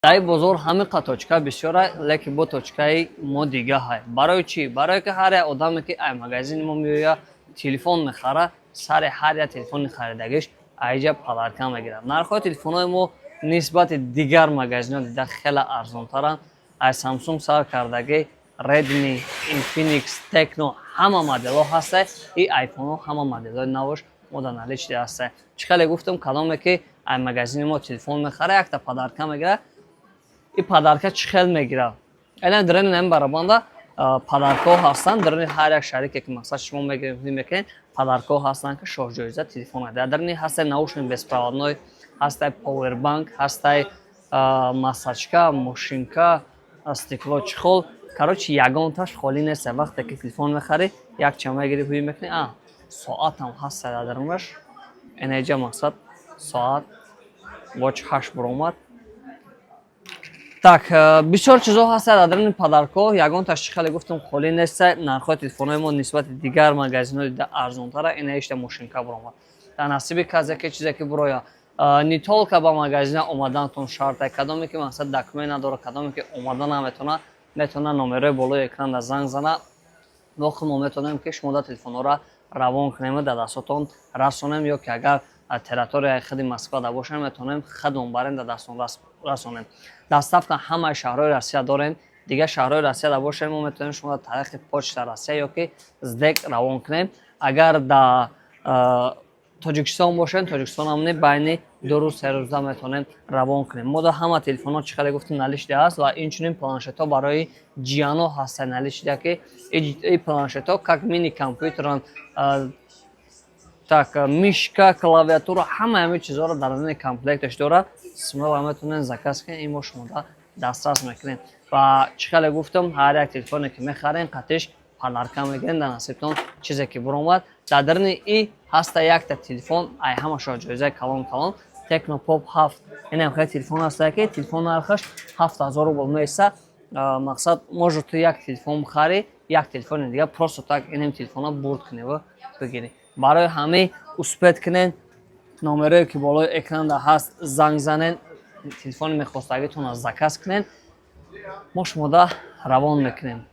дар бозор ҳама қаточка бисёра, лекин бо точкаи мо дига ҳай. Барои чӣ? Барое ки ҳар як одаме ки ай магазини мо меояд телефон мехара, сари ҳар як телефони харидагиш айҷа подарка мегирад. Нархҳои телефонҳои мо нисбати дигар магазинҳо дида хеле арзонтаранд. Ай Samsung сар кардаги Redmi, Infinix, Tecno ҳама моделҳо ҳастанд. И айфонҳо ҳама моделҳои навш мо дар наличие ҳастанд. Чӣ хеле гуфтам, кадоме ки ай магазини мо телефон мехара, якта подарка мегирад. И подарка чӣ хел мегирад? Элен дарини ҳамин барабанда подаркҳо ҳастанд. Дарини ҳар як шарике ки мақсад шумо мекунед, подаркҳо ҳастанд ки шоҳҷоиза телефон аст. Дарини ҳастанд наушник беспроводной, ҳастанд повербанк, ҳастанд масочка, мошинка, стеклочехол. Короче, ягонташ холӣ нест. Вақте ки телефон мехарӣ, якча мегирӣ, ҳуй мекунӣ, соатам ҳаст дар дарунаш. Энеҷа мақсад соат воч 8 буромад. Так, бисёр чизҳо ҳастанд дар дарини падаркҳо. Ягонташ чӣ хеле гуфтам, холӣ нест. Нархҳои телефонҳои мо нисбати дигар магазинҳо дида арзонтара. Энеҷа мошинка буромад. Дар насиби казе ки чизе ки буроя не толка ба магазина омадантон шарт ай. Кадоме ки мақсад документ надора, кадоме ки омада наметона, метона номерои болои экрана занг зана. Вохи мо метонем ки шумо да телефонҳоро равон кунем, дар дастотон расонем, ё ки агар территорияи хади Москва да бошем, метонем хадон барем, дар дастон расонем. Доставка ҳамаи шаҳрҳои Россия дорем. Дигар шаҳрҳои Россия да бошем, мо метонем шумо дар тариқи почта Россия ё ки СДЭК равон кунем. Агар дар Тоҷикистон бошем, Тоҷикистон ҳам байни 2 рӯз 3 рӯза метонем равон кунем. Мо да ҳама телефонҳо чӣ хеле гуфтем наличие аст ва инчунин планшетҳо барои ҷиянҳо ҳастанд наличие ки и планшетҳо как мини компютеранд. Так, мишка, клавиатура, ҳама ҳамин чизҳоро дар дарини комплекташ дорад. Смело метонем заказ кунем, ин мо шумо да дастрас мекунем. Ва чӣ хеле гуфтам, ҳар як телефоне ки мехарем қатиш подарка мегирем. Дар насибтон чизе ки буромад. Дар дарини и ҳаста якта телефон, ай ҳамашо ҷоизаи калон Tecno Pop 7. Инам хеле телефон аст ки телефон нархаш 7000 рубл меиста. Мақсад може ту як телефон бихарӣ, як телефони дигар просто так инам телефона бурд кунӣ ва бигирӣ. Барои ҳамаи успед кунен, номерое ки болои экрана ҳаст занг занен, телефони мехостагитонро заказ кунен, мо шумо да равон мекунем.